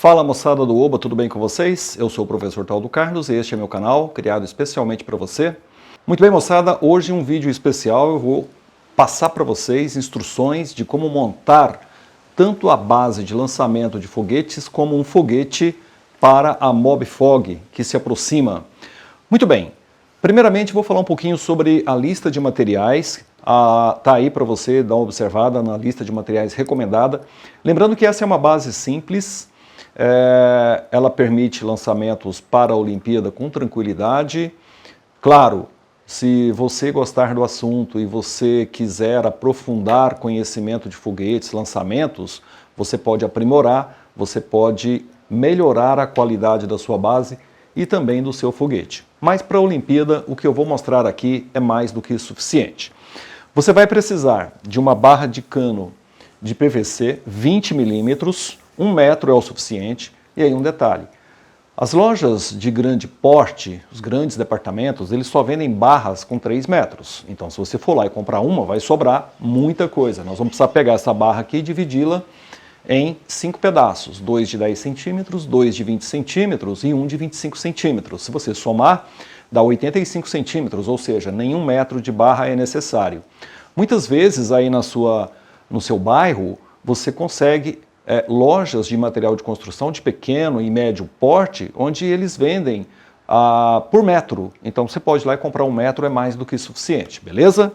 Fala moçada do Oba, tudo bem com vocês? Eu sou o professor Taldo Carlos e este é meu canal, criado especialmente para você. Muito bem moçada, hoje um vídeo especial eu vou passar para vocês instruções de como montar tanto a base de lançamento de foguetes como um foguete para a MobFog que se aproxima. Muito bem, primeiramente vou falar um pouquinho sobre a lista de materiais. Tá aí para você dar uma observada na lista de materiais recomendada. Lembrando que essa é uma base simples. Ela permite lançamentos para a Olimpíada com tranquilidade. Claro, se você gostar do assunto e você quiser aprofundar conhecimento de foguetes, lançamentos, você pode aprimorar, você pode melhorar a qualidade da sua base e também do seu foguete. Mas para a Olimpíada, o que eu vou mostrar aqui é mais do que suficiente. Você vai precisar de uma barra de cano de PVC 20 milímetros, 1 metro é o suficiente. E aí um detalhe, as lojas de grande porte, os grandes departamentos, eles só vendem barras com 3 metros. Então se você for lá e comprar uma, vai sobrar muita coisa. Nós vamos precisar pegar essa barra aqui e dividi-la em 5 pedaços, 2 de 10 centímetros, 2 de 20 centímetros e 1 de 25 centímetros. Se você somar, dá 85 centímetros, ou seja, nenhum metro de barra é necessário. Muitas vezes aí no seu bairro, você consegue lojas de material de construção de pequeno e médio porte, onde eles vendem por metro. Então você pode ir lá e comprar 1 metro, é mais do que suficiente, beleza?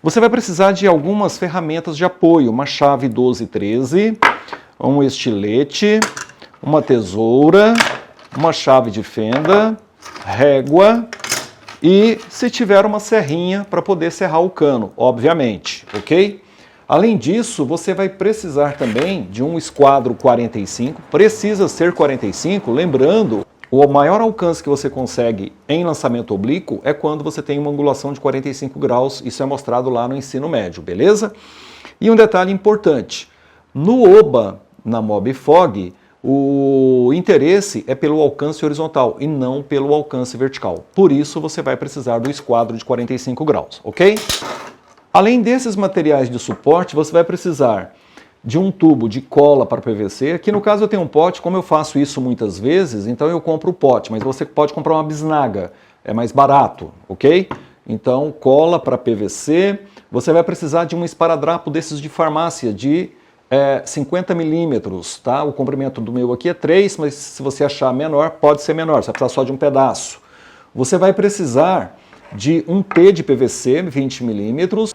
Você vai precisar de algumas ferramentas de apoio, uma chave 12-13, um estilete, uma tesoura, uma chave de fenda, régua e, se tiver, uma serrinha para poder serrar o cano, obviamente, ok? Além disso, você vai precisar também de um esquadro 45, precisa ser 45, lembrando, o maior alcance que você consegue em lançamento oblíquo é quando você tem uma angulação de 45 graus, isso é mostrado lá no ensino médio, beleza? E um detalhe importante, no Oba, na MobFog, o interesse é pelo alcance horizontal e não pelo alcance vertical. Por isso você vai precisar do esquadro de 45 graus, ok? Além desses materiais de suporte, você vai precisar de um tubo de cola para PVC. Aqui no caso eu tenho um pote, como eu faço isso muitas vezes, então eu compro o pote, mas você pode comprar uma bisnaga, é mais barato, ok? Então cola para PVC, você vai precisar de um esparadrapo desses de farmácia de 50 milímetros, tá? O comprimento do meu aqui é 3, mas se você achar menor, pode ser menor, você vai precisar só de um pedaço. Você vai precisar de um T de PVC, 20 milímetros,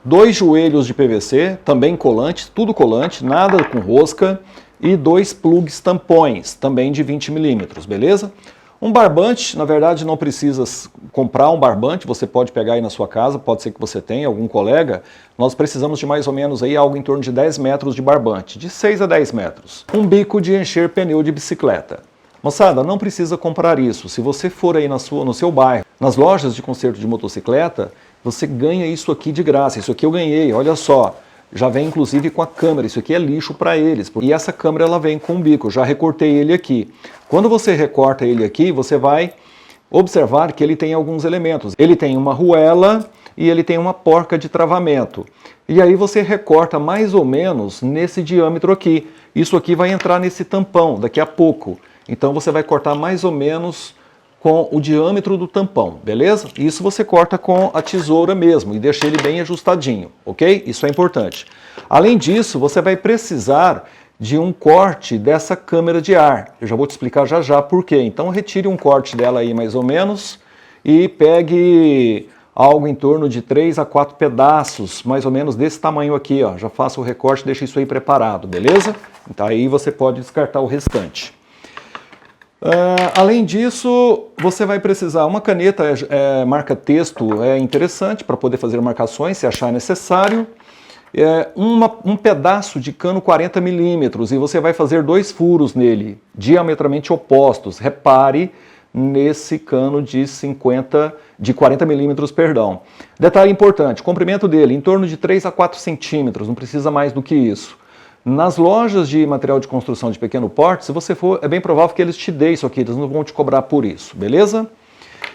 2 joelhos de PVC, também colante, tudo colante, nada com rosca, e 2 plugs tampões, também de 20 milímetros, beleza? Um barbante, na verdade não precisa comprar um barbante, você pode pegar aí na sua casa, pode ser que você tenha, algum colega. Nós precisamos de mais ou menos aí algo em torno de 10 metros de barbante, de 6 a 10 metros. Um bico de encher pneu de bicicleta. Moçada, não precisa comprar isso. Se você for aí no seu bairro, nas lojas de conserto de motocicleta, você ganha isso aqui de graça. Isso aqui eu ganhei, olha só. Já vem inclusive com a câmera, isso aqui é lixo para eles. E essa câmera ela vem com um bico, eu já recortei ele aqui. Quando você recorta ele aqui, você vai observar que ele tem alguns elementos. Ele tem uma arruela e ele tem uma porca de travamento. E aí você recorta mais ou menos nesse diâmetro aqui. Isso aqui vai entrar nesse tampão daqui a pouco. Então você vai cortar mais ou menos com o diâmetro do tampão, beleza? Isso você corta com a tesoura mesmo e deixa ele bem ajustadinho, ok? Isso é importante. Além disso, você vai precisar de um corte dessa câmera de ar. Eu já vou te explicar já já por quê. Então retire um corte dela aí mais ou menos e pegue algo em torno de 3 a 4 pedaços, mais ou menos desse tamanho aqui, ó. Já faça o recorte, deixa isso aí preparado, beleza? Então aí você pode descartar o restante. Além disso, você vai precisar uma caneta marca texto, é interessante para poder fazer marcações, se achar necessário. Um pedaço de cano 40 milímetros e você vai fazer 2 furos nele, diametralmente opostos. Repare nesse cano de 40 milímetros, perdão. Detalhe importante, o comprimento dele em torno de 3 a 4 centímetros, não precisa mais do que isso. Nas lojas de material de construção de pequeno porte, se você for, é bem provável que eles te deem isso aqui, eles não vão te cobrar por isso, beleza?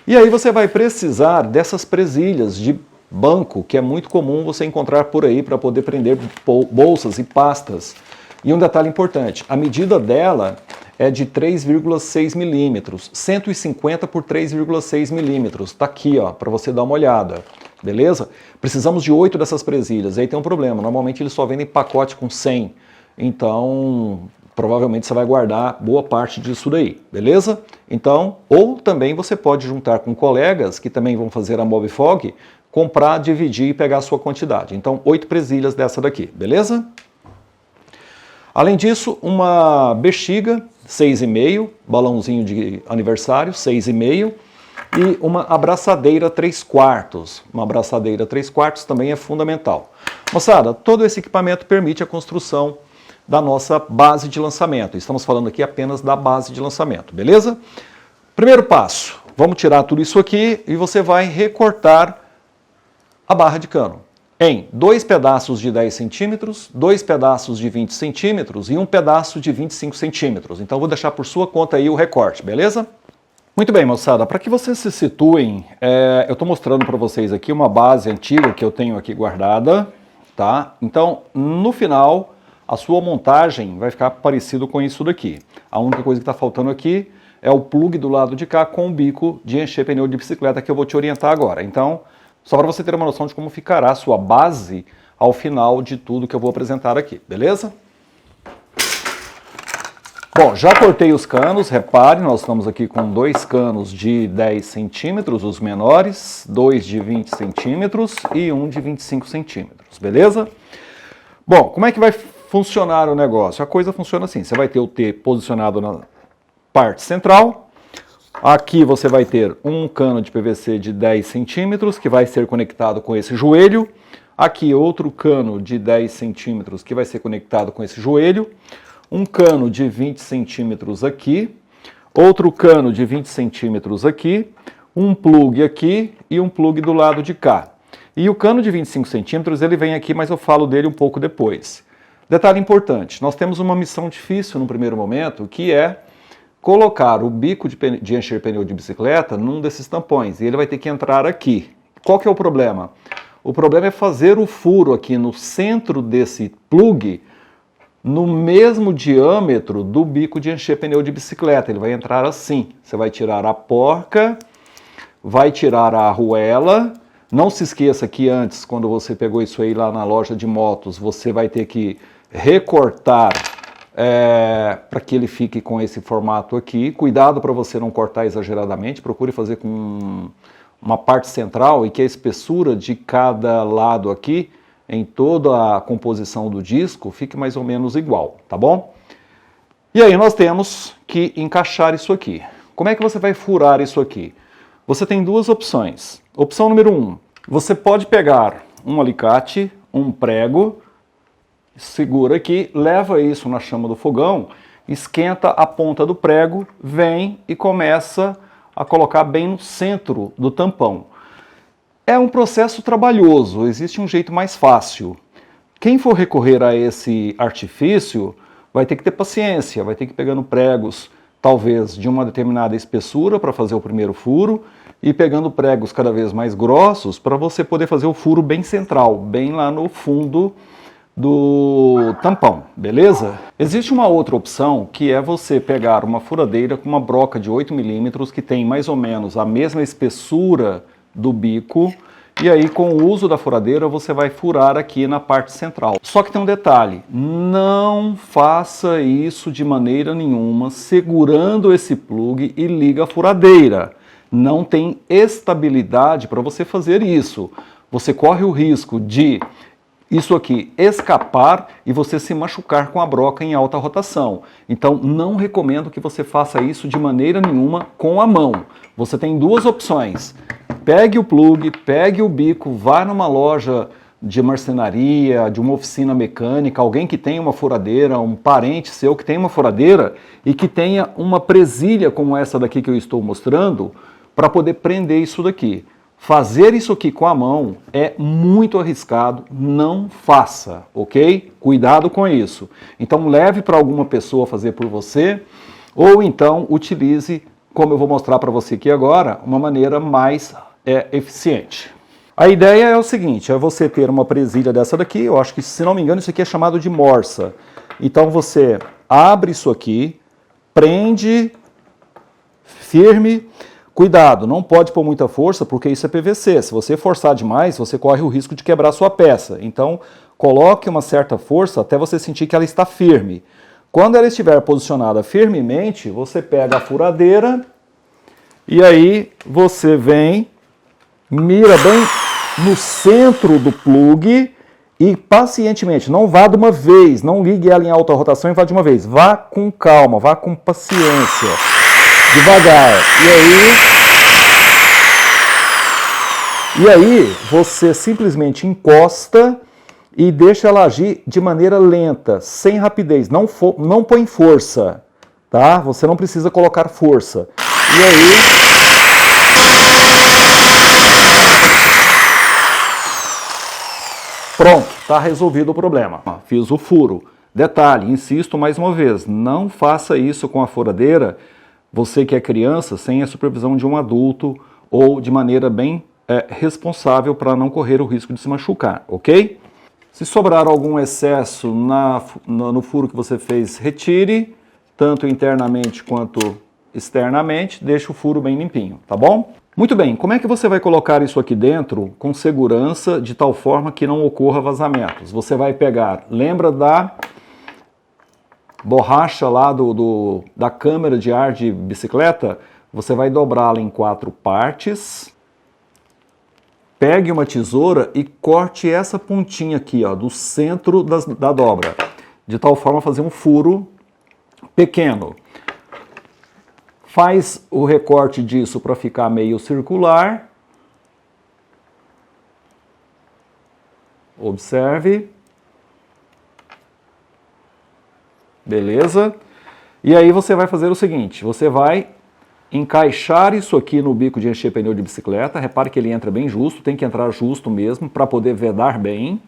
E aí você vai precisar dessas presilhas de banco, que é muito comum você encontrar por aí para poder prender bolsas e pastas. E um detalhe importante, a medida dela é de 3,6 milímetros, 150 por 3,6 milímetros. Está aqui, ó, para você dar uma olhada, beleza? Precisamos de 8 dessas presilhas. Aí tem um problema, normalmente eles só vendem pacote com 100, então provavelmente você vai guardar boa parte disso daí, beleza? Então, ou também você pode juntar com colegas que também vão fazer a Mobifog, comprar, dividir e pegar a sua quantidade. Então, 8 presilhas dessa daqui, beleza? Além disso, uma bexiga, 6,5, balãozinho de aniversário, 6,5, e uma abraçadeira 3/4. Uma abraçadeira 3/4 também é fundamental. Moçada, todo esse equipamento permite a construção da nossa base de lançamento. Estamos falando aqui apenas da base de lançamento, beleza? Primeiro passo, vamos tirar tudo isso aqui e você vai recortar a barra de cano em 2 pedaços de 10 centímetros, 2 pedaços de 20 centímetros e um pedaço de 25 centímetros. Então vou deixar por sua conta aí o recorte, beleza? Muito bem, moçada, para que vocês se situem, eu estou mostrando para vocês aqui uma base antiga que eu tenho aqui guardada, tá? Então, no final, a sua montagem vai ficar parecido com isso daqui. A única coisa que está faltando aqui é o plug do lado de cá com o bico de encher pneu de bicicleta que eu vou te orientar agora. Então, só para você ter uma noção de como ficará a sua base ao final de tudo que eu vou apresentar aqui, beleza? Bom, já cortei os canos, repare, nós estamos aqui com 2 canos de 10 centímetros, os menores, 2 de 20 centímetros e um de 25 centímetros, beleza? Bom, como é que vai funcionar o negócio? A coisa funciona assim, você vai ter o T posicionado na parte central. Aqui você vai ter um cano de PVC de 10 centímetros que vai ser conectado com esse joelho. Aqui outro cano de 10 centímetros que vai ser conectado com esse joelho. Um cano de 20 centímetros aqui. Outro cano de 20 centímetros aqui. Um plug aqui e um plug do lado de cá. E o cano de 25 centímetros ele vem aqui, mas eu falo dele um pouco depois. Detalhe importante, nós temos uma missão difícil no primeiro momento, que é colocar o bico de encher pneu de bicicleta num desses tampões, e ele vai ter que entrar aqui. Qual que é o problema? O problema é fazer o furo aqui no centro desse plug, no mesmo diâmetro do bico de encher pneu de bicicleta. Ele vai entrar assim, você vai tirar a porca, vai tirar a arruela. Não se esqueça que antes, quando você pegou isso aí lá na loja de motos, você vai ter que recortar para que ele fique com esse formato aqui. Cuidado para você não cortar exageradamente, procure fazer com uma parte central e que a espessura de cada lado aqui, em toda a composição do disco, fique mais ou menos igual, tá bom? E aí nós temos que encaixar isso aqui. Como é que você vai furar isso aqui? Você tem duas opções. Opção número 1, você pode pegar um alicate, um prego, segura aqui, leva isso na chama do fogão, esquenta a ponta do prego, vem e começa a colocar bem no centro do tampão. É um processo trabalhoso, existe um jeito mais fácil. Quem for recorrer a esse artifício vai ter que ter paciência, vai ter que ir pegando pregos, talvez de uma determinada espessura para fazer o primeiro furo, e pegando pregos cada vez mais grossos para você poder fazer o furo bem central, bem lá no fundo do tampão, beleza? Existe uma outra opção que é você pegar uma furadeira com uma broca de 8 milímetros que tem mais ou menos a mesma espessura do bico, e aí com o uso da furadeira você vai furar aqui na parte central. Só que tem um detalhe, não faça isso de maneira nenhuma segurando esse plug e liga a furadeira. Não tem estabilidade para você fazer isso. Você corre o risco de isso aqui escapar e você se machucar com a broca em alta rotação. Então não recomendo que você faça isso de maneira nenhuma com a mão. Você tem duas opções. Pegue o plug, pegue o bico, vá numa loja de marcenaria, de uma oficina mecânica, alguém que tenha uma furadeira, um parente seu que tenha uma furadeira e que tenha uma presilha como essa daqui que eu estou mostrando para poder prender isso daqui. Fazer isso aqui com a mão é muito arriscado, não faça, ok? Cuidado com isso. Então leve para alguma pessoa fazer por você, ou então utilize, como eu vou mostrar para você aqui agora, uma maneira mais eficiente. A ideia é o seguinte, é você ter uma presilha dessa daqui, eu acho que, se não me engano, isso aqui é chamado de morsa. Então você abre isso aqui, prende firme. Cuidado, não pode pôr muita força porque isso é PVC. Se você forçar demais, você corre o risco de quebrar a sua peça. Então, coloque uma certa força até você sentir que ela está firme. Quando ela estiver posicionada firmemente, você pega a furadeira e aí você vem, mira bem no centro do plug e pacientemente, não vá de uma vez, não ligue ela em alta rotação e vá de uma vez. Vá com calma, vá com paciência, devagar. E aí você simplesmente encosta e deixa ela agir de maneira lenta, sem rapidez, não põe força, tá? Você não precisa colocar força. E aí... Pronto, está resolvido o problema. Fiz o furo. Detalhe, insisto mais uma vez, não faça isso com a furadeira, você que é criança, sem a supervisão de um adulto ou de maneira bem responsável para não correr o risco de se machucar, ok? Se sobrar algum excesso no furo que você fez, retire, tanto internamente quanto externamente, deixe o furo bem limpinho, tá bom? Muito bem, como é que você vai colocar isso aqui dentro com segurança, de tal forma que não ocorra vazamentos? Você vai pegar, lembra da borracha lá da câmara de ar de bicicleta? Você vai dobrá-la em 4 partes. Pegue uma tesoura e corte essa pontinha aqui, ó, do centro da dobra, de tal forma a fazer um furo pequeno. Faz o recorte disso para ficar meio circular. Observe. Beleza? E aí você vai fazer o seguinte, você vai encaixar isso aqui no bico de encher pneu de bicicleta. Repare que ele entra bem justo, tem que entrar justo mesmo para poder vedar bem.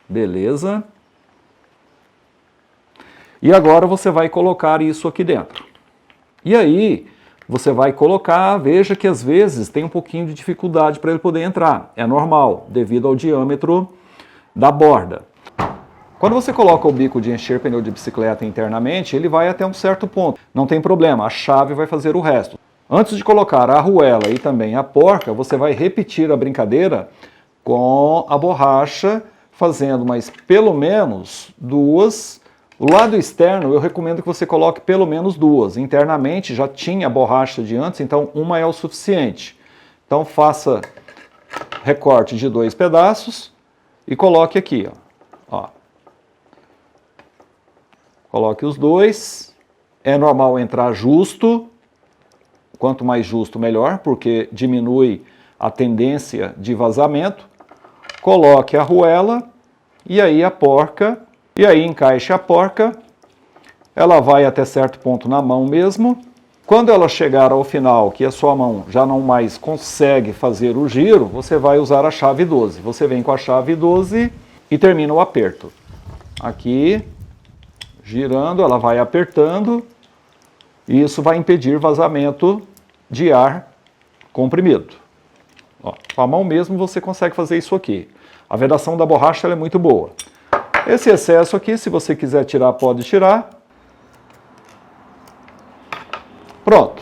Beleza? E agora você vai colocar isso aqui dentro. E aí você vai colocar, veja que às vezes tem um pouquinho de dificuldade para ele poder entrar. É normal, devido ao diâmetro da borda. Quando você coloca o bico de encher pneu de bicicleta internamente, ele vai até um certo ponto. Não tem problema, a chave vai fazer o resto. Antes de colocar a arruela e também a porca, você vai repetir a brincadeira com a borracha, fazendo mais pelo menos 2. O lado externo eu recomendo que você coloque pelo menos 2. Internamente já tinha a borracha de antes, então uma é o suficiente. Então faça recorte de 2 pedaços e coloque aqui, ó. Coloque os 2, é normal entrar justo, quanto mais justo melhor, porque diminui a tendência de vazamento. Coloque a arruela e aí a porca, e aí encaixe a porca, ela vai até certo ponto na mão mesmo. Quando ela chegar ao final, que a sua mão já não mais consegue fazer o giro, você vai usar a chave 12. Você vem com a chave 12 e termina o aperto. Aqui... girando, ela vai apertando e isso vai impedir vazamento de ar comprimido. Ó, com a mão mesmo você consegue fazer isso aqui. A vedação da borracha ela é muito boa. Esse excesso aqui, se você quiser tirar, pode tirar. Pronto.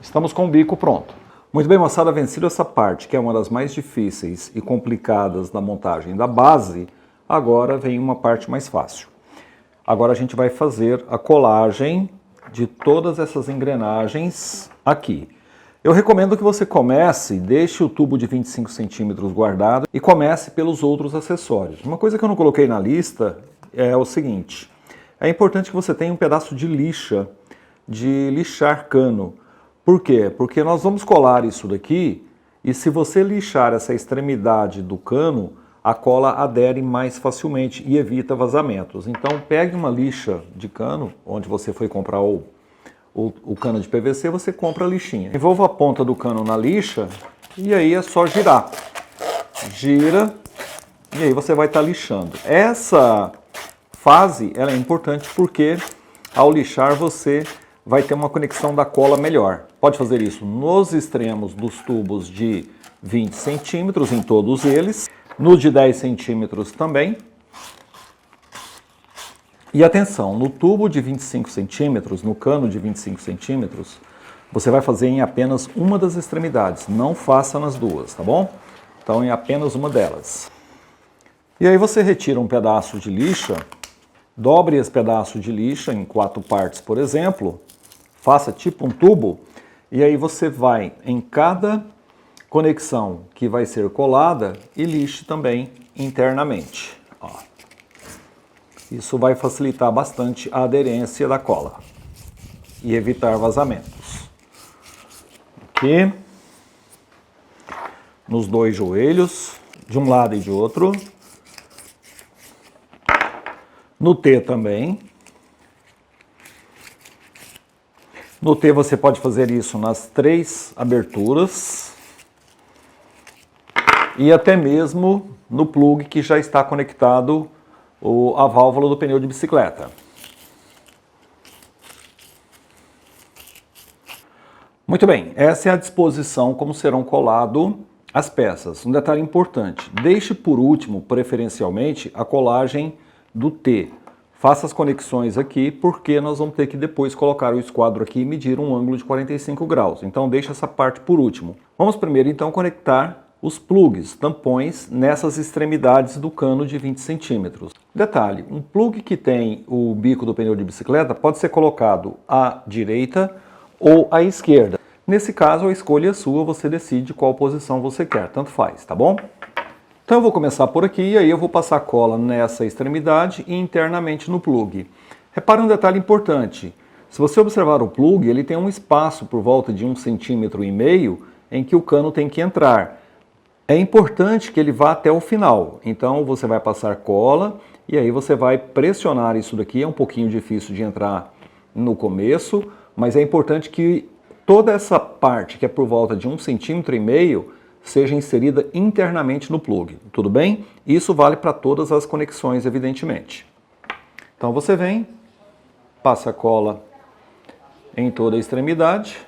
Estamos com o bico pronto. Muito bem, moçada, vencido essa parte, que é uma das mais difíceis e complicadas da montagem da base, agora vem uma parte mais fácil. Agora a gente vai fazer a colagem de todas essas engrenagens aqui. Eu recomendo que você comece, deixe o tubo de 25 centímetros guardado e comece pelos outros acessórios. Uma coisa que eu não coloquei na lista é o seguinte, é importante que você tenha um pedaço de lixa, de lixar cano. Por quê? Porque nós vamos colar isso daqui e se você lixar essa extremidade do cano, a cola adere mais facilmente e evita vazamentos. Então pegue uma lixa de cano, onde você foi comprar o cano de PVC, você compra a lixinha. Envolva a ponta do cano na lixa e aí é só girar. Gira e aí você vai estar lixando. Essa fase ela é importante porque ao lixar você vai ter uma conexão da cola melhor. Pode fazer isso nos extremos dos tubos de 20 centímetros, em todos eles. No de 10 centímetros também. E atenção, no tubo de 25 centímetros, no cano de 25 centímetros, você vai fazer em apenas uma das extremidades, não faça nas duas, tá bom? Então em apenas uma delas. E aí você retira um pedaço de lixa, dobre esse pedaço de lixa em 4 partes, por exemplo, faça tipo um tubo, e aí você vai em cada conexão que vai ser colada e lixe também internamente. Ó. Isso vai facilitar bastante a aderência da cola e evitar vazamentos. Aqui, nos 2 joelhos, de um lado e de outro. No T também. No T você pode fazer isso nas 3 aberturas. E até mesmo no plug que já está conectado a válvula do pneu de bicicleta. Muito bem, essa é a disposição como serão coladas as peças. Um detalhe importante, deixe por último, preferencialmente, a colagem do T. Faça as conexões aqui, porque nós vamos ter que depois colocar o esquadro aqui e medir um ângulo de 45 graus. Então deixe essa parte por último. Vamos primeiro então conectar os plugs, tampões, nessas extremidades do cano de 20 centímetros. Detalhe, um plug que tem o bico do pneu de bicicleta pode ser colocado à direita ou à esquerda. Nesse caso, a escolha é sua, você decide qual posição você quer, tanto faz, tá bom? Então eu vou começar por aqui e aí eu vou passar cola nessa extremidade e internamente no plug. Repare um detalhe importante, se você observar o plug, ele tem um espaço por volta de 1,5 centímetros em que o cano tem que entrar. É importante que ele vá até o final, então você vai passar cola e aí você vai pressionar isso daqui, é um pouquinho difícil de entrar no começo, mas é importante que toda essa parte que é por volta de 1,5 centímetros seja inserida internamente no plug, tudo bem? Isso vale para todas as conexões, evidentemente. Então você vem, passa cola em toda a extremidade,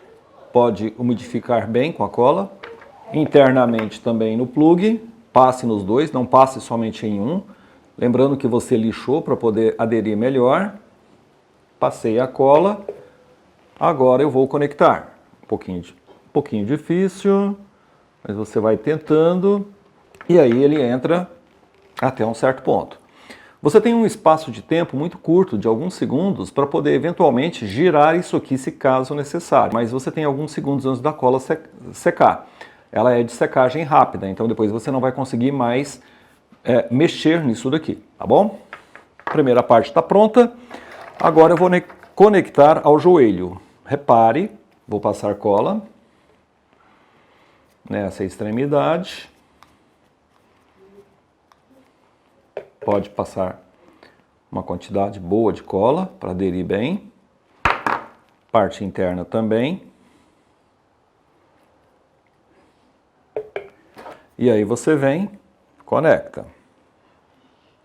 pode umidificar bem com a cola, internamente também no plug, passe nos dois, não passe somente em um, lembrando que você lixou para poder aderir melhor, passei a cola, agora eu vou conectar, um pouquinho difícil, mas você vai tentando e aí ele entra até um certo ponto. Você tem um espaço de tempo muito curto, de alguns segundos, para poder eventualmente girar isso aqui se caso necessário, mas você tem alguns segundos antes da cola secar. Ela é de secagem rápida, então depois você não vai conseguir mais mexer nisso daqui, tá bom? A primeira parte está pronta, agora eu vou conectar ao joelho. Repare, vou passar cola nessa extremidade, pode passar uma quantidade boa de cola para aderir bem, parte interna também, e aí você vem, conecta,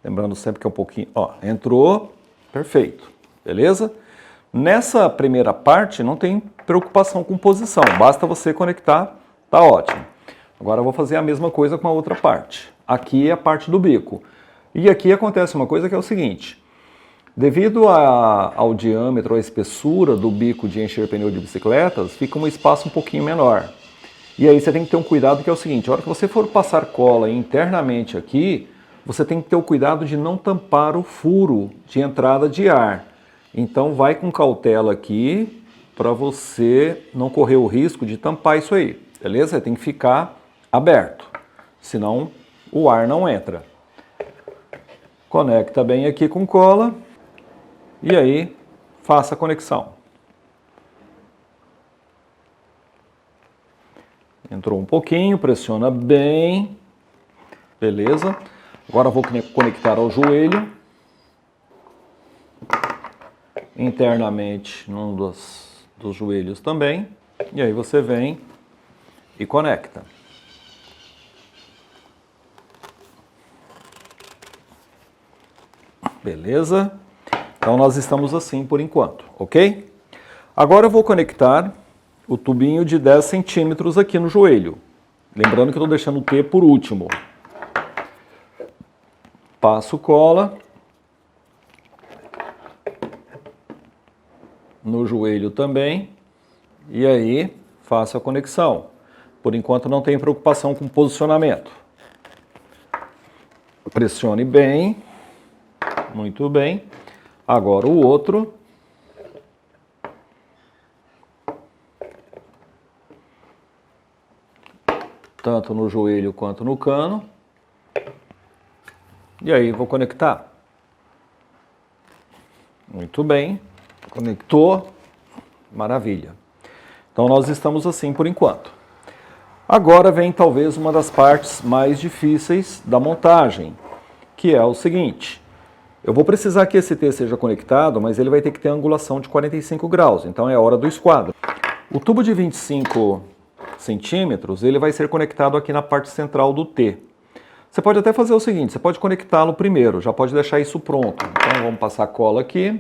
lembrando sempre que é um pouquinho, ó, entrou, perfeito, beleza? Nessa primeira parte não tem preocupação com posição, basta você conectar. Tá ótimo. Agora eu vou fazer a mesma coisa com a outra parte. Aqui é a parte do bico. E aqui acontece uma coisa que é o seguinte. Devido ao diâmetro, à espessura do bico de encher pneu de bicicletas, fica um espaço um pouquinho menor. E aí você tem que ter um cuidado que é o seguinte. A hora que você for passar cola internamente aqui, você tem que ter o cuidado de não tampar o furo de entrada de ar. Então vai com cautela aqui para você não correr o risco de tampar isso aí. Beleza? Tem que ficar aberto, senão o ar não entra. Conecta bem aqui com cola e aí faça a conexão. Entrou um pouquinho, pressiona bem, beleza? Agora vou conectar ao joelho, internamente num dos joelhos também, e aí você vem e conecta. Beleza? Então nós estamos assim por enquanto, ok? Agora eu vou conectar o tubinho de 10 centímetros aqui no joelho. Lembrando que eu estou deixando o T por último. Passo cola. no joelho também, e aí faço a conexão. Por enquanto não tem preocupação com posicionamento. Pressione bem, muito bem. Agora o outro. Tanto no joelho quanto no cano. E aí vou conectar. Muito bem. Conectou. Maravilha. Então nós estamos assim por enquanto. Agora vem talvez uma das partes mais difíceis da montagem, que é o seguinte. Eu vou precisar que esse T seja conectado, mas ele vai ter que ter angulação de 45 graus, então é hora do esquadro. O tubo de 25 centímetros, ele vai ser conectado aqui na parte central do T. Você pode até fazer o seguinte, você pode conectá-lo primeiro, já pode deixar isso pronto. Então vamos passar a cola aqui.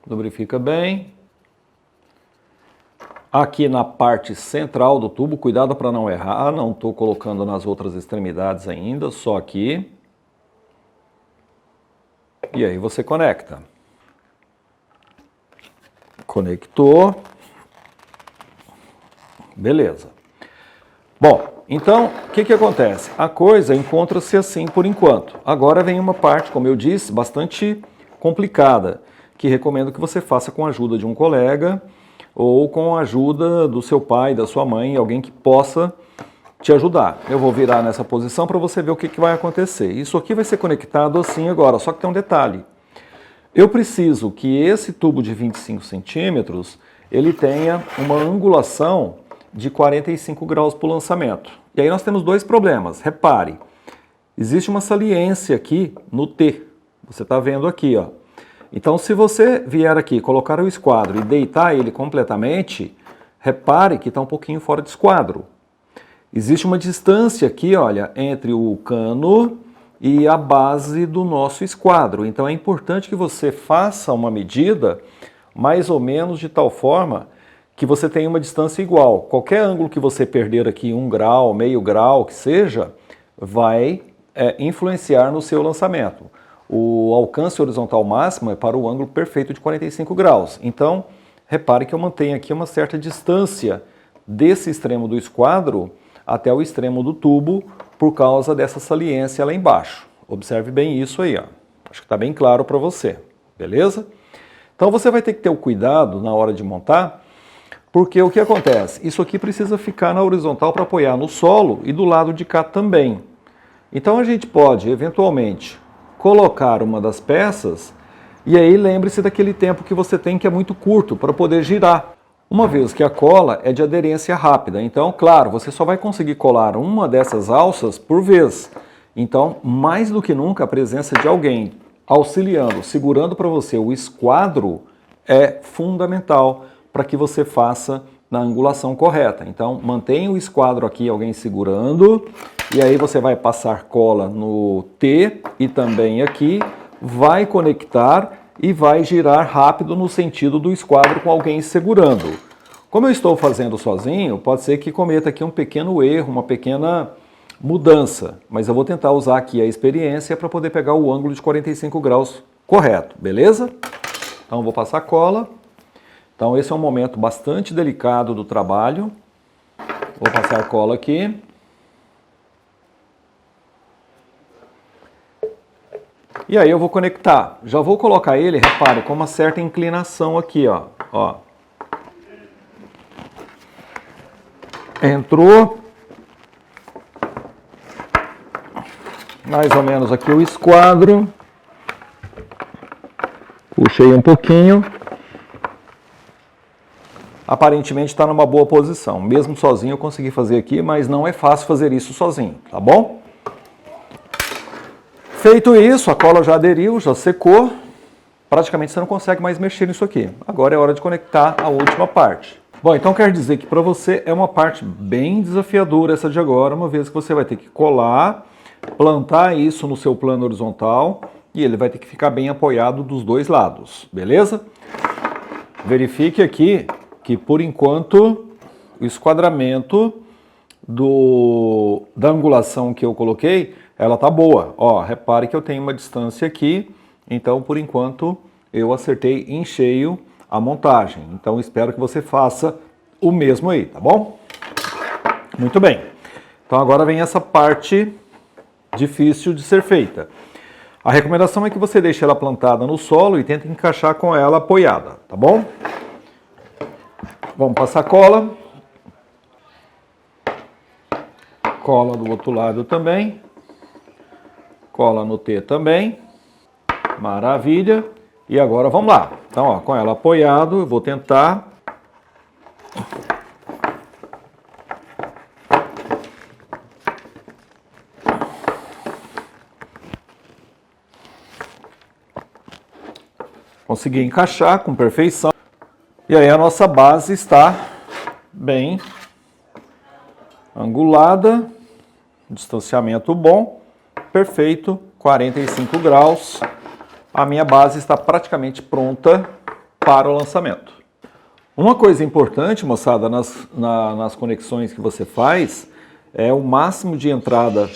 Lubrifica bem. Aqui na parte central do tubo, cuidado para não errar, não estou colocando nas outras extremidades ainda, só aqui. E aí você conecta. Conectou. Beleza. Bom, então, o que acontece? A coisa encontra-se assim por enquanto. Agora vem uma parte, como eu disse, bastante complicada, que recomendo que você faça com a ajuda de um colega ou com a ajuda do seu pai, da sua mãe, alguém que possa te ajudar. Eu vou virar nessa posição para você ver o que vai acontecer. Isso aqui vai ser conectado assim agora, só que tem um detalhe. Eu preciso que esse tubo de 25 centímetros, ele tenha uma angulação de 45 graus para o lançamento. E aí nós temos dois problemas. Repare, existe uma saliência aqui no T. Você está vendo aqui, ó. Então, se você vier aqui, colocar o esquadro e deitar ele completamente, repare que está um pouquinho fora de esquadro. Existe uma distância aqui, olha, entre o cano e a base do nosso esquadro. Então, é importante que você faça uma medida mais ou menos de tal forma que você tenha uma distância igual. Qualquer ângulo que você perder aqui, 1 grau, meio grau, que seja, vai influenciar no seu lançamento. O alcance horizontal máximo é para o ângulo perfeito de 45 graus. Então, repare que eu mantenho aqui uma certa distância desse extremo do esquadro até o extremo do tubo por causa dessa saliência lá embaixo. Observe bem isso aí, ó. Acho que está bem claro para você, beleza? Então você vai ter que ter o cuidado na hora de montar, porque o que acontece? Isso aqui precisa ficar na horizontal para apoiar no solo e do lado de cá também. Então a gente pode, eventualmente, colocar uma das peças e aí lembre-se daquele tempo que você tem que é muito curto para poder girar. Uma vez que a cola é de aderência rápida, então, claro, você só vai conseguir colar uma dessas alças por vez. Então, mais do que nunca, a presença de alguém auxiliando, segurando para você o esquadro é fundamental para que você faça na angulação correta. Então, mantenha o esquadro aqui, alguém segurando, e aí você vai passar cola no T e também aqui, vai conectar e vai girar rápido no sentido do esquadro com alguém segurando. Como eu estou fazendo sozinho, pode ser que cometa aqui um pequeno erro, uma pequena mudança, mas eu vou tentar usar aqui a experiência para poder pegar o ângulo de 45 graus correto, beleza? Então vou passar cola. Então esse é um momento bastante delicado do trabalho. Vou passar cola aqui. E aí eu vou conectar. Já vou colocar ele, repare, com uma certa inclinação aqui, ó. Entrou. Mais ou menos aqui o esquadro. Puxei um pouquinho. Aparentemente está numa boa posição. Mesmo sozinho eu consegui fazer aqui, mas não é fácil fazer isso sozinho, tá bom? Feito isso, a cola já aderiu, já secou. Praticamente você não consegue mais mexer nisso aqui. Agora é hora de conectar a última parte. Bom, então quer dizer que para você é uma parte bem desafiadora essa de agora, uma vez que você vai ter que colar, plantar isso no seu plano horizontal e ele vai ter que ficar bem apoiado dos dois lados, beleza? Verifique aqui que por enquanto o esquadramento da angulação que eu coloquei, ela tá boa. Ó, repare que eu tenho uma distância aqui, então por enquanto eu acertei em cheio a montagem. Então espero que você faça o mesmo aí, tá bom? Muito bem. Então agora vem essa parte difícil de ser feita. A recomendação é que você deixe ela plantada no solo e tente encaixar com ela apoiada, tá bom? Vamos passar cola. Cola do outro lado também. Cola no T também. Maravilha. E agora vamos lá. Então, ó, com ela apoiado, eu vou tentar. Consegui encaixar com perfeição. E aí a nossa base está bem angulada. Distanciamento bom. Perfeito. 45 graus. A minha base está praticamente pronta para o lançamento. Uma coisa importante, moçada, nas conexões que você faz, é o máximo de entrada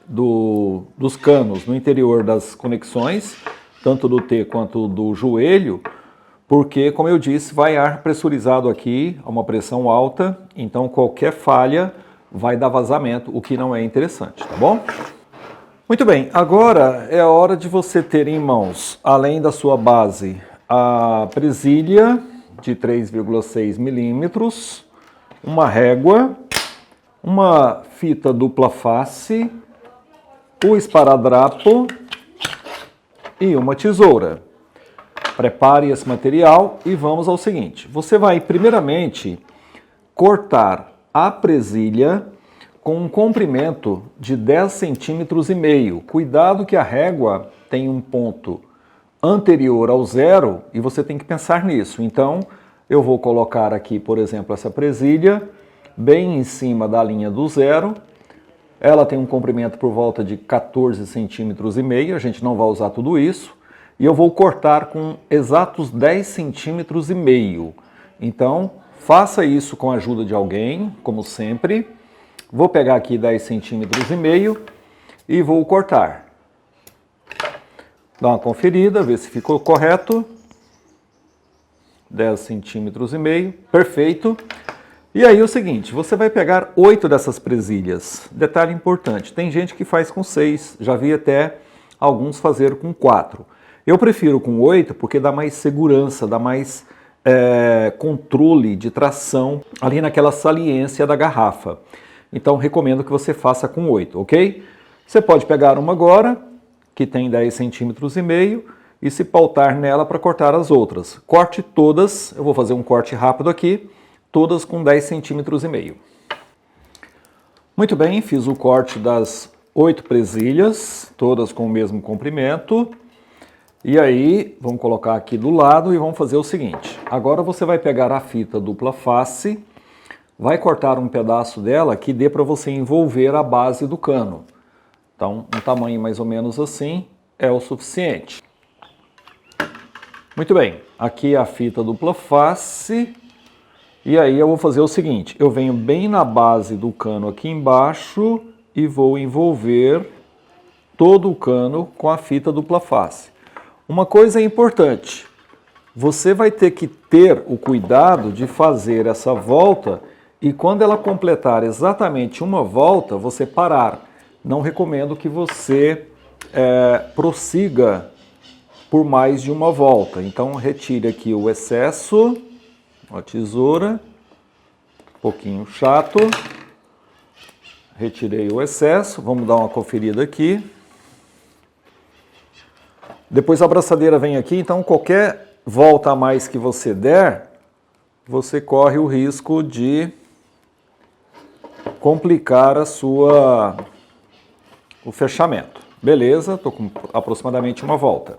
dos canos no interior das conexões, tanto do T quanto do joelho, porque, como eu disse, vai ar pressurizado aqui, a uma pressão alta, então qualquer falha vai dar vazamento, o que não é interessante, tá bom? Muito bem, agora é a hora de você ter em mãos, além da sua base, a presilha de 3,6 milímetros, uma régua, uma fita dupla face, o esparadrapo e uma tesoura. Prepare esse material e vamos ao seguinte. Você vai primeiramente cortar a presilha com um comprimento de 10 centímetros e meio. Cuidado que a régua tem um ponto anterior ao zero e você tem que pensar nisso. Então, eu vou colocar aqui, por exemplo, essa presilha bem em cima da linha do zero. Ela tem um comprimento por volta de 14 centímetros e meio. A gente não vai usar tudo isso. E eu vou cortar com exatos 10 centímetros e meio. Então, faça isso com a ajuda de alguém, como sempre. Vou pegar aqui 10 centímetros e meio e vou cortar. Dá uma conferida, ver se ficou correto. 10 centímetros e meio, perfeito. E aí é o seguinte, você vai pegar 8 dessas presilhas. Detalhe importante, tem gente que faz com 6, já vi até alguns fazer com 4. Eu prefiro com 8 porque dá mais segurança, dá mais controle de tração ali naquela saliência da garrafa. Então, recomendo que você faça com 8, ok? Você pode pegar uma agora, que tem 10 centímetros e meio, e se pautar nela para cortar as outras. Corte todas, eu vou fazer um corte rápido aqui, todas com 10 centímetros e meio. Muito bem, fiz o corte das 8 presilhas, todas com o mesmo comprimento. E aí, vamos colocar aqui do lado e vamos fazer o seguinte. Agora você vai pegar a fita dupla face, vai cortar um pedaço dela que dê para você envolver a base do cano. Então, um tamanho mais ou menos assim é o suficiente. Muito bem, aqui a fita dupla face. E aí eu vou fazer o seguinte, eu venho bem na base do cano aqui embaixo e vou envolver todo o cano com a fita dupla face. Uma coisa importante, você vai ter que ter o cuidado de fazer essa volta e quando ela completar exatamente uma volta, você parar. Não recomendo que você prossiga por mais de uma volta. Então, retire aqui o excesso, a tesoura, um pouquinho chato. Retirei o excesso, vamos dar uma conferida aqui. Depois a abraçadeira vem aqui, então qualquer volta a mais que você der, você corre o risco de complicar o fechamento. Beleza, estou com aproximadamente uma volta.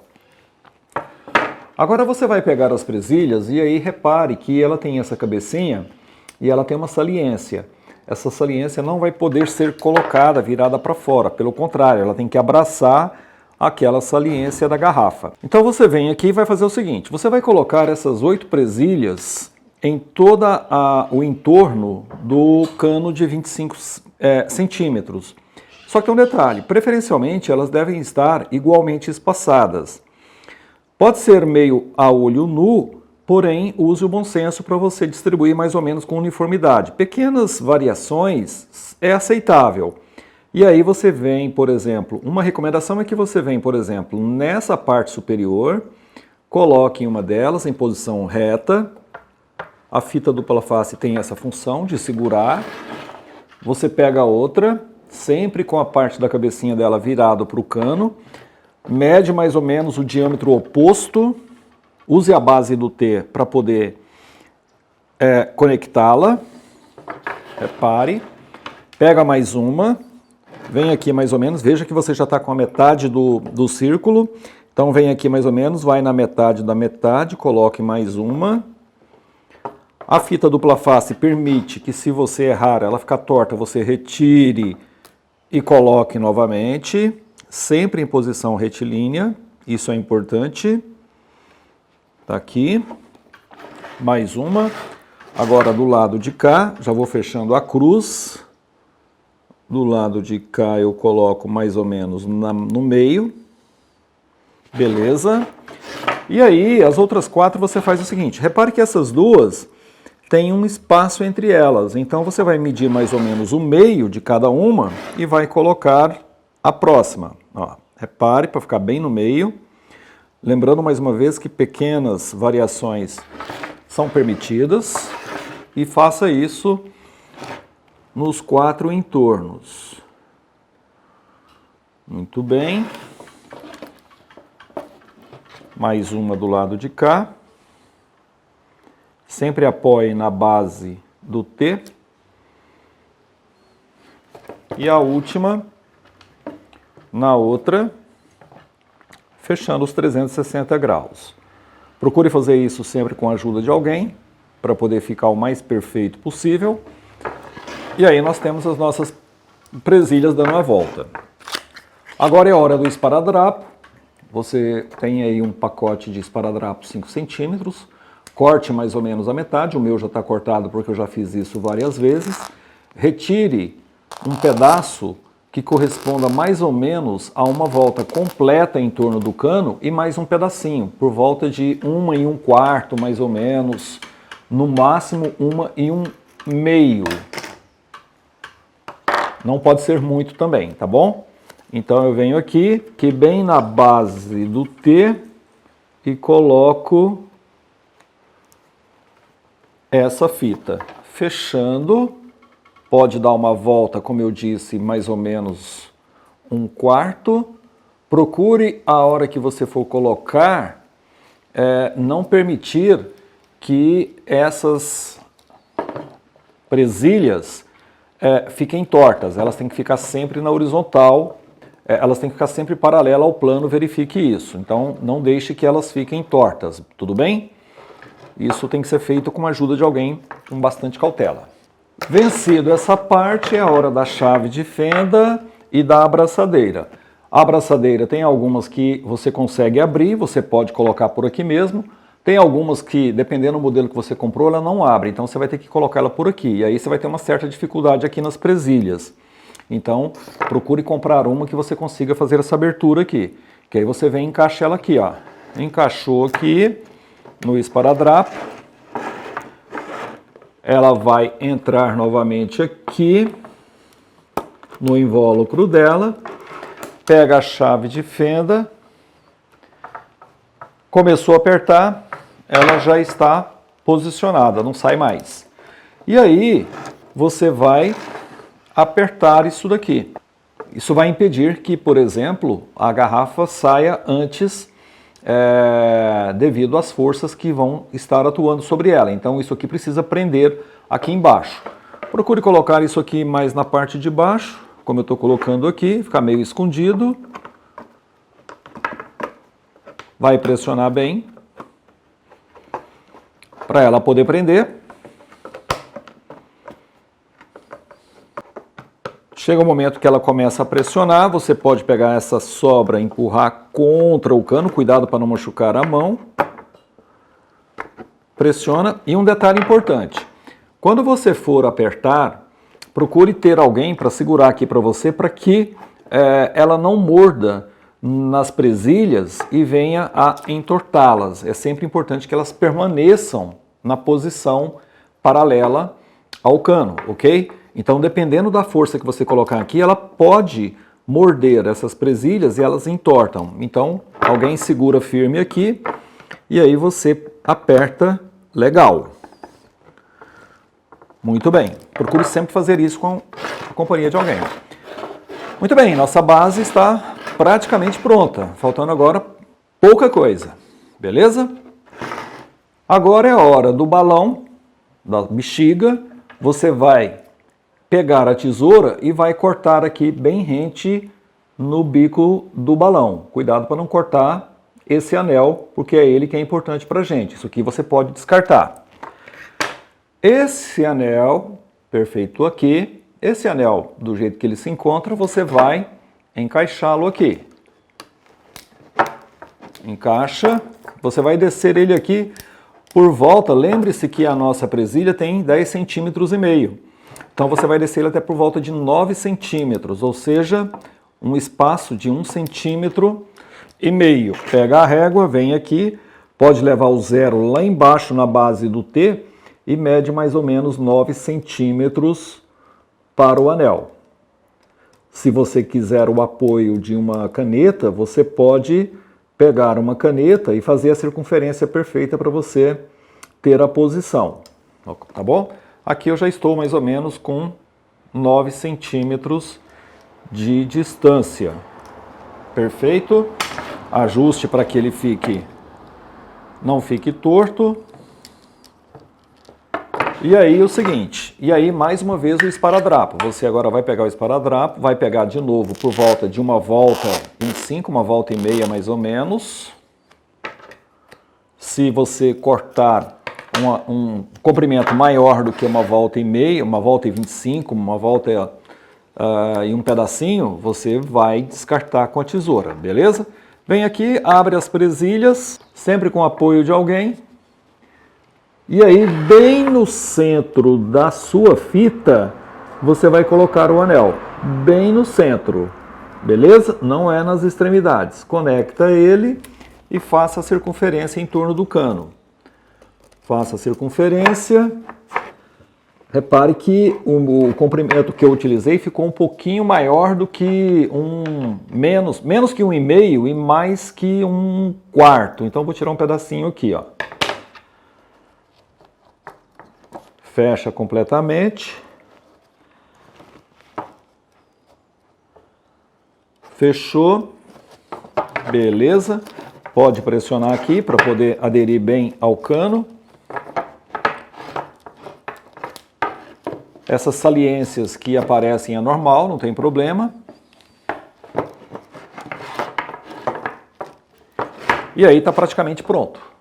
Agora você vai pegar as presilhas e aí repare que ela tem essa cabecinha e ela tem uma saliência. Essa saliência não vai poder ser colocada, virada para fora. Pelo contrário, ela tem que abraçar aquela saliência da garrafa. Então você vem aqui e vai fazer o seguinte. Você vai colocar essas 8 presilhas em todo o entorno do cano de 25 centímetros. Só que tem um detalhe, preferencialmente elas devem estar igualmente espaçadas. Pode ser meio a olho nu, porém use o bom senso para você distribuir mais ou menos com uniformidade. Pequenas variações é aceitável. E aí você vem, por exemplo, uma recomendação é que você vem, por exemplo, nessa parte superior, coloque uma delas em posição reta. A fita dupla face tem essa função de segurar. Você pega a outra, sempre com a parte da cabecinha dela virada para o cano, mede mais ou menos o diâmetro oposto, use a base do T para poder conectá-la, repare, pega mais uma, vem aqui mais ou menos, veja que você já está com a metade do círculo, então vem aqui mais ou menos, vai na metade da metade, coloque mais uma. A fita dupla face permite que, se você errar, ela ficar torta, você retire e coloque novamente, sempre em posição retilínea, isso é importante. Tá aqui, mais uma. Agora do lado de cá, já vou fechando a cruz. Do lado de cá eu coloco mais ou menos no meio. Beleza? E aí, as outras 4 você faz o seguinte, repare que essas duas tem um espaço entre elas, então você vai medir mais ou menos o meio de cada uma e vai colocar a próxima. Ó, repare para ficar bem no meio. Lembrando mais uma vez que pequenas variações são permitidas e faça isso nos 4 entornos. Muito bem. Mais uma do lado de cá. Sempre apoie na base do T. E a última na outra, fechando os 360 graus. Procure fazer isso sempre com a ajuda de alguém, para poder ficar o mais perfeito possível. E aí nós temos as nossas presilhas dando a volta. Agora é a hora do esparadrapo. Você tem aí um pacote de esparadrapo 5 centímetros. Corte mais ou menos a metade, o meu já está cortado porque eu já fiz isso várias vezes. Retire um pedaço que corresponda mais ou menos a uma volta completa em torno do cano e mais um pedacinho, por volta de 1 1/4 mais ou menos, no máximo 1 1/2. Não pode ser muito também, tá bom? Então eu venho aqui, que bem na base do T, e coloco essa fita, fechando, pode dar uma volta, como eu disse, mais ou menos 1/4. Procure, a hora que você for colocar, não permitir que essas presilhas fiquem tortas, elas têm que ficar sempre na horizontal, elas têm que ficar sempre paralelas ao plano, verifique isso. Então não deixe que elas fiquem tortas, tudo bem? Isso tem que ser feito com a ajuda de alguém com bastante cautela. Vencido essa parte, é a hora da chave de fenda e da abraçadeira. A abraçadeira tem algumas que você consegue abrir, você pode colocar por aqui mesmo. Tem algumas que, dependendo do modelo que você comprou, ela não abre, então você vai ter que colocar ela por aqui. E aí você vai ter uma certa dificuldade aqui nas presilhas. Então, procure comprar uma que você consiga fazer essa abertura aqui. Que aí você vem e encaixa ela aqui, ó. Encaixou aqui no esparadrapo, ela vai entrar novamente aqui no invólucro dela, pega a chave de fenda, começou a apertar, ela já está posicionada, não sai mais. E aí você vai apertar isso daqui. Isso vai impedir que, por exemplo, a garrafa saia antes devido às forças que vão estar atuando sobre ela. Então isso aqui precisa prender aqui embaixo. Procure colocar isso aqui mais na parte de baixo, como eu estou colocando aqui, ficar meio escondido. Vai pressionar bem para ela poder prender. Chega o momento que ela começa a pressionar, você pode pegar essa sobra e empurrar contra o cano, cuidado para não machucar a mão. Pressiona. E um detalhe importante, quando você for apertar, procure ter alguém para segurar aqui para você, para que ela não morda nas presilhas e venha a entortá-las. É sempre importante que elas permaneçam na posição paralela ao cano, ok? Então, dependendo da força que você colocar aqui, ela pode morder essas presilhas e elas entortam. Então, alguém segura firme aqui e aí você aperta legal. Muito bem. Procure sempre fazer isso com a companhia de alguém. Muito bem, nossa base está praticamente pronta. Faltando agora pouca coisa. Beleza? Agora é a hora do balão, da bexiga. Você vai pegar a tesoura e vai cortar aqui bem rente no bico do balão. Cuidado para não cortar esse anel, porque é ele que é importante para a gente. Isso aqui você pode descartar. Esse anel, perfeito aqui, esse anel do jeito que ele se encontra, você vai encaixá-lo aqui. Encaixa, você vai descer ele aqui por volta, lembre-se que a nossa presilha tem 10,5 centímetros. Então você vai descer ele até por volta de 9 centímetros, ou seja, um espaço de 1,5 centímetro. Pega a régua, vem aqui, pode levar o zero lá embaixo na base do T e mede mais ou menos 9 centímetros para o anel. Se você quiser o apoio de uma caneta, você pode pegar uma caneta e fazer a circunferência perfeita para você ter a posição. Tá bom? Aqui eu já estou mais ou menos com 9 centímetros de distância. Perfeito? Ajuste para que ele não fique torto. E aí o seguinte, mais uma vez o esparadrapo. Você agora vai pegar o esparadrapo, vai pegar de novo por volta de uma volta em 5, uma volta e meia mais ou menos. Se você cortar um comprimento maior do que uma volta e meia, uma volta e 25, uma volta e um pedacinho, você vai descartar com a tesoura, beleza? Vem aqui, abre as presilhas, sempre com apoio de alguém. E aí, bem no centro da sua fita, você vai colocar o anel. Bem no centro, beleza? Não é nas extremidades. Conecta ele e faça a circunferência em torno do cano. Faça a circunferência. Repare que o comprimento que eu utilizei ficou um pouquinho maior do que menos que 1,5 e mais que 1/4. Então, vou tirar um pedacinho aqui, ó. Fecha completamente. Fechou. Beleza. Pode pressionar aqui para poder aderir bem ao cano. Essas saliências que aparecem é normal, não tem problema. E aí está praticamente pronto.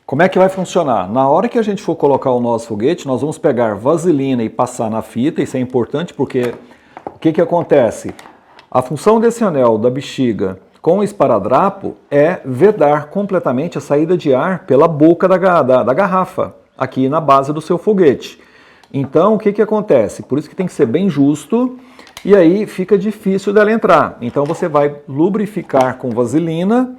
Como é que vai funcionar? Na hora que a gente for colocar o nosso foguete, nós vamos pegar vaselina e passar na fita. Isso é importante porque o que acontece? A função desse anel da bexiga com o esparadrapo é vedar completamente a saída de ar pela boca da garrafa, aqui na base do seu foguete. Então, o que acontece? Por isso que tem que ser bem justo e aí fica difícil dela entrar. Então, você vai lubrificar com vaselina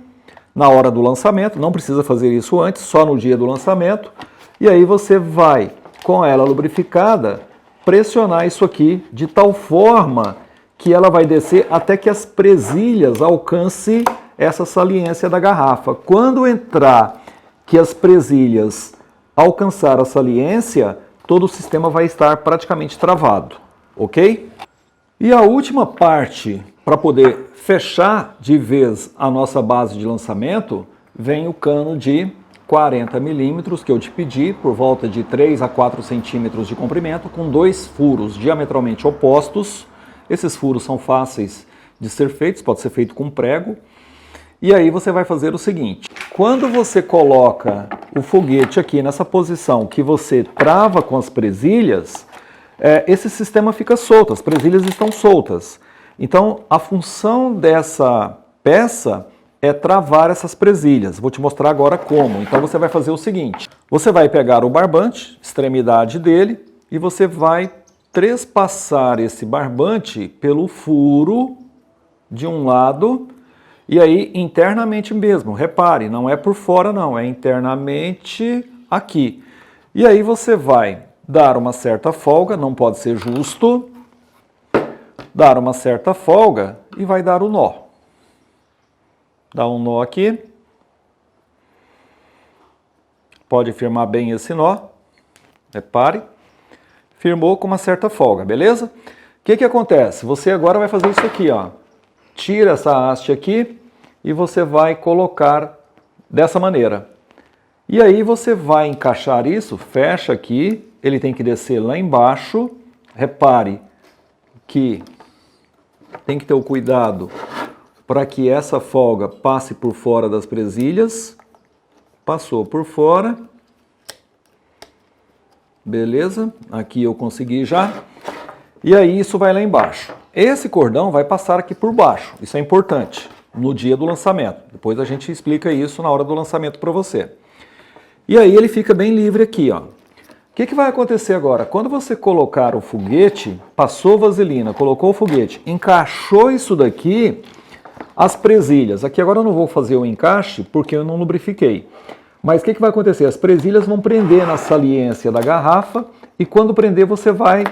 na hora do lançamento, não precisa fazer isso antes, só no dia do lançamento. E aí você vai, com ela lubrificada, pressionar isso aqui de tal forma que ela vai descer até que as presilhas alcancem essa saliência da garrafa. Quando entrar que as presilhas alcançar a saliência, todo o sistema vai estar praticamente travado, ok? E a última parte, para poder fechar de vez a nossa base de lançamento, vem o cano de 40 milímetros que eu te pedi, por volta de 3 a 4 centímetros de comprimento, com 2 furos diametralmente opostos. Esses furos são fáceis de ser feitos, pode ser feito com prego. E aí você vai fazer o seguinte, quando você coloca o foguete aqui nessa posição que você trava com as presilhas, esse sistema fica solto, as presilhas estão soltas. Então, a função dessa peça é travar essas presilhas. Vou te mostrar agora como. Então, você vai fazer o seguinte. Você vai pegar o barbante, extremidade dele, e você vai trespassar esse barbante pelo furo de um lado E aí, internamente mesmo, repare, não é por fora não, é internamente aqui. E aí você vai dar uma certa folga, não pode ser justo, dar uma certa folga e vai dar o nó. Dá um nó aqui. Pode firmar bem esse nó, repare. Firmou com uma certa folga, beleza? O que acontece? Você agora vai fazer isso aqui, ó. Tira essa haste aqui e você vai colocar dessa maneira. E aí você vai encaixar isso, fecha aqui, ele tem que descer lá embaixo. Repare que tem que ter o cuidado para que essa folga passe por fora das presilhas. Passou por fora. Beleza? Aqui eu consegui já. E aí isso vai lá embaixo. Esse cordão vai passar aqui por baixo. Isso é importante no dia do lançamento. Depois a gente explica isso na hora do lançamento para você. E aí ele fica bem livre aqui, ó. O que vai acontecer agora? Quando você colocar o foguete, passou vaselina, colocou o foguete, encaixou isso daqui, as presilhas. Aqui agora eu não vou fazer o encaixe porque eu não lubrifiquei. Mas o que vai acontecer? As presilhas vão prender na saliência da garrafa e quando prender você vai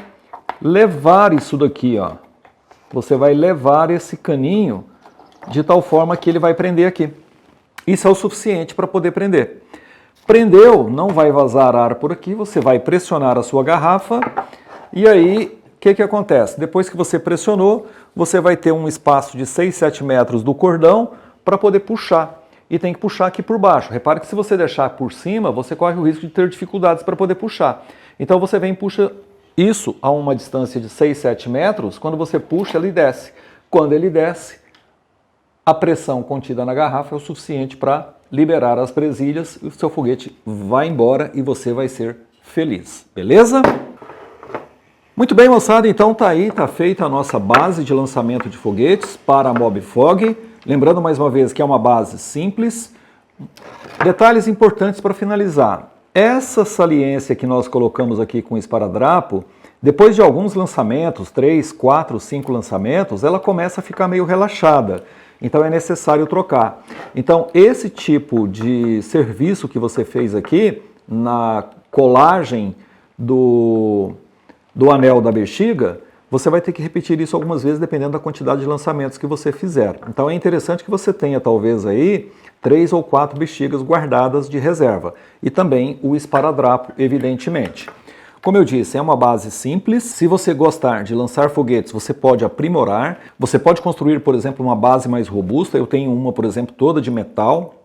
levar isso daqui, ó. Você vai levar esse caninho de tal forma que ele vai prender aqui. Isso é o suficiente para poder prender. Prendeu, não vai vazar ar por aqui, você vai pressionar a sua garrafa e aí o que acontece? Depois que você pressionou, você vai ter um espaço de 6, 7 metros do cordão para poder puxar. E tem que puxar aqui por baixo. Repare que se você deixar por cima, você corre o risco de ter dificuldades para poder puxar. Então você vem e puxa isso a uma distância de 6, 7 metros, quando você puxa, ele desce. Quando ele desce, a pressão contida na garrafa é o suficiente para liberar as presilhas, e o seu foguete vai embora e você vai ser feliz. Beleza? Muito bem, moçada, então tá aí, tá feita a nossa base de lançamento de foguetes para a Mobfog. Lembrando mais uma vez que é uma base simples. Detalhes importantes para finalizar. Essa saliência que nós colocamos aqui com esparadrapo, depois de alguns lançamentos, 3, 4, 5 lançamentos, ela começa a ficar meio relaxada. Então é necessário trocar. Então esse tipo de serviço que você fez aqui, na colagem do anel da bexiga, você vai ter que repetir isso algumas vezes dependendo da quantidade de lançamentos que você fizer. Então é interessante que você tenha talvez aí 3 ou 4 bexigas guardadas de reserva. E também o esparadrapo, evidentemente. Como eu disse, é uma base simples. Se você gostar de lançar foguetes, você pode aprimorar. Você pode construir, por exemplo, uma base mais robusta. Eu tenho uma, por exemplo, toda de metal,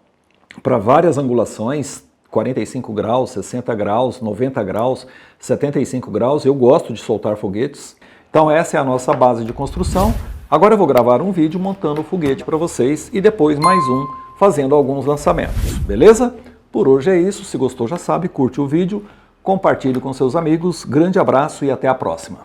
para várias angulações, 45 graus, 60 graus, 90 graus, 75 graus. Eu gosto de soltar foguetes. Então essa é a nossa base de construção. Agora eu vou gravar um vídeo montando o foguete para vocês e depois mais um fazendo alguns lançamentos, beleza? Por hoje é isso, se gostou já sabe, curte o vídeo, compartilhe com seus amigos, grande abraço e até a próxima.